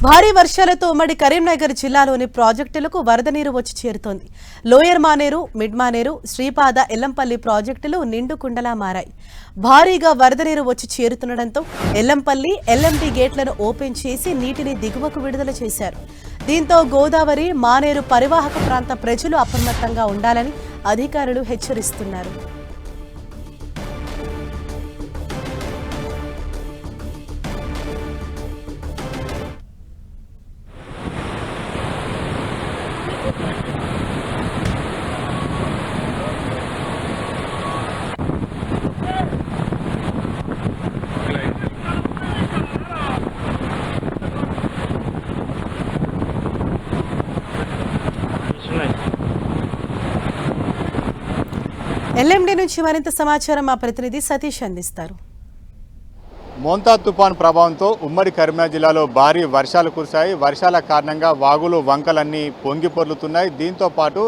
భారీ వర్షాలతో ఉమ్మడి కరీంనగర్ జిల్లాలోని ప్రాజెక్టులకు వరద నీరు వచ్చి చేరుతోంది. లోయర్ మానేరు, మిడ్ మానేరు, శ్రీపాద, ఎల్లంపల్లి ప్రాజెక్టులు నిండు కుండలా మారాయి. భారీగా వరద నీరు వచ్చి చేరుతుండటంతో ఎల్లంపల్లి, ఎల్ఎండి గేట్లను ఓపెన్ చేసి నీటిని దిగువకు విడుదల చేశారు. దీంతో గోదావరి, మానేరు పరివాహక ప్రాంత ప్రజలు అప్రమత్తంగా ఉండాలని అధికారులు హెచ్చరిస్తున్నారు. ఎల్ఎండి నుంచి మరింత సమాచారం మా ప్రతినిధి సతీష్ అందిస్తారు. మోంతా తుఫాన్ ప్రభావంతో ఉమ్మడి కరీంనగర్ జిల్లాలో భారీ వర్షాలు కురిశాయి. వర్షాల కారణంగా వాగులు, వంకలన్నీ పొంగి పొర్లుతున్నాయి. దీంతో పాటు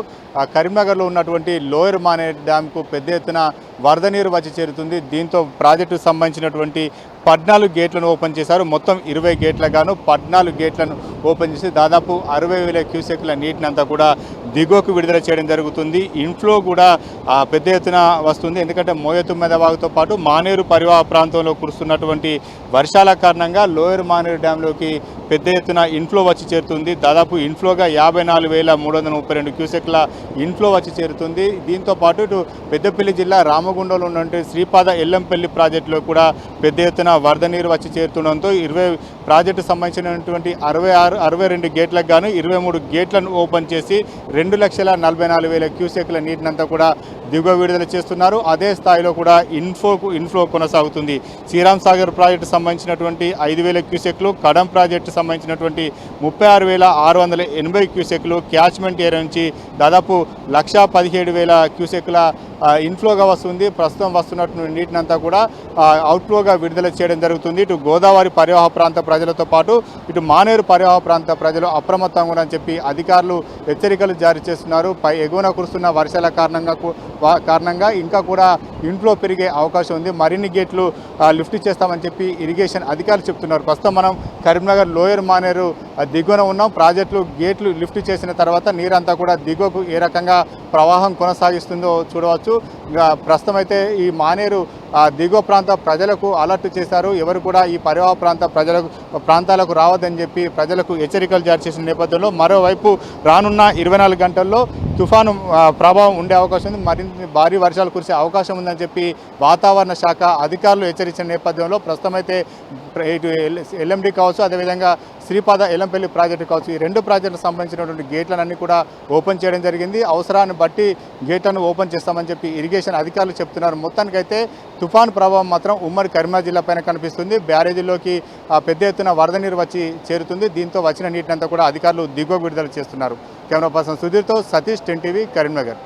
కరీంనగర్లో ఉన్నటువంటి లోయర్ మానేరు డ్యాంకు పెద్ద ఎత్తున వరద నీరు వచ్చి చేరుతుంది. దీంతో ప్రాజెక్టుకు సంబంధించినటువంటి 14 గేట్లను ఓపెన్ చేశారు. మొత్తం 20 గేట్లుగాను 14 గేట్లను ఓపెన్ చేసి దాదాపు 60,000 క్యూసెక్ల నీటినంతా కూడా దిగువకు విడుదల చేయడం జరుగుతుంది. ఇన్ఫ్లో కూడా పెద్ద ఎత్తున వస్తుంది. ఎందుకంటే మోయతుమ్మెద వాగుతో పాటు మానేరు పరివాహ ప్రాంతంలో కురుస్తున్నటువంటి వర్షాల కారణంగా లోయర్ మానేరు డ్యాంలోకి పెద్ద ఎత్తున ఇన్ఫ్లో వచ్చి చేరుతుంది. దాదాపు ఇన్ఫ్లోగా 54,332 క్యూసెక్ల ఇన్ఫ్లో వచ్చి చేరుతుంది. దీంతో పాటు ఇటు పెద్దపల్లి జిల్లా రామగుండంలో ఉన్నటువంటి శ్రీపాద, ఎల్లంపల్లి ప్రాజెక్టులో కూడా పెద్ద ఎత్తున వరద నీరు వచ్చి చేరుతుండడంతో 20 ప్రాజెక్టు సంబంధించినటువంటి 62 గేట్లకు గాను 23 గేట్లను ఓపెన్ చేసి 2,44,000 క్యూసెక్ల నీటినంతా కూడా దిగువ విడుదల చేస్తున్నారు. అదే స్థాయిలో కూడా ఇన్ఫ్లో కొనసాగుతుంది. శ్రీరామ్ సాగర్ ప్రాజెక్టు సంబంధించినటువంటి 5,000 క్యూసెక్లు, కడం ప్రాజెక్టు సంబంధించినటువంటి 36,680 క్యూసెక్లు క్యాచ్మెంట్ ఏరియా నుంచి దాదాపు 1,17,000 క్యూసెక్ల ఇన్ఫ్లోగా వస్తుంది. ప్రస్తుతం వస్తున్నటువంటి నీటినంతా కూడా అవుట్ఫ్లోగా విడుదల చేయడం జరుగుతుంది. ఇటు గోదావరి పరివాహ ప్రాంత ప్రజలతో పాటు ఇటు మానేరు పరివాహ ప్రాంత ప్రజలు అప్రమత్తంగా ఉన్నారని చెప్పి అధికారులు హెచ్చరికలు జారీ చేస్తున్నారు. ఎగువన కురుస్తున్న వర్షాల కారణంగా ఇంకా కూడా ఇన్ఫ్లో పెరిగే అవకాశం ఉంది. మరిన్ని గేట్లు లిఫ్ట్ చేస్తామని చెప్పి ఇరిగేషన్ అధికారులు చెప్తున్నారు. ప్రస్తుతం మనం కరీంనగర్ లోయర్ మానేరు దిగువన ఉన్నాం. ప్రాజెక్టులు గేట్లు లిఫ్ట్ చేసిన తర్వాత నీరంతా కూడా దిగువకు ఏ రకంగా ప్రవాహం కొనసాగిస్తుందో చూడవచ్చు. ప్రస్తుతం అయితే ఈ మానేరు దిగువ ప్రాంత ప్రజలకు అలర్ట్ చేశారు. ఎవరు కూడా ఈ పరివాహ ప్రాంతాలకు రావద్దని చెప్పి ప్రజలకు హెచ్చరికలు జారీ చేసిన నేపథ్యంలో మరోవైపు రానున్న 24 గంటల్లో తుఫాను ప్రభావం ఉండే అవకాశం ఉంది. మరింత భారీ వర్షాలు కురిసే అవకాశం ఉందని చెప్పి వాతావరణ శాఖ అధికారులు హెచ్చరించిన నేపథ్యంలో ప్రస్తుతం అయితే ఇటు ఎల్ఎండి కావచ్చు, అదేవిధంగా శ్రీపాద, ఎల్లంపల్లి ప్రాజెక్టు కావచ్చు, ఈ 2 ప్రాజెక్టులకు సంబంధించినటువంటి గేట్లన్నీ కూడా ఓపెన్ చేయడం జరిగింది. అవసరాన్ని బట్టి గేట్లను ఓపెన్ చేస్తామని చెప్పి ఇరిగేషన్ అధికారులు చెప్తున్నారు. మొత్తానికైతే తుఫాను ప్రభావం మాత్రం ఉమ్మడి కరీంనగర్ జిల్లా పైన కనిపిస్తుంది. బ్యారేజీలోకి పెద్ద ఎత్తున వరద నీరు వచ్చి చేరుతుంది. దీంతో వచ్చిన నీటినంతా కూడా అధికారులు దిగువ విడుదల చేస్తున్నారు. కెమెరా పర్సన్ సుధీర్తో సతీష్, 10 టీవీ, కరీంనగర్.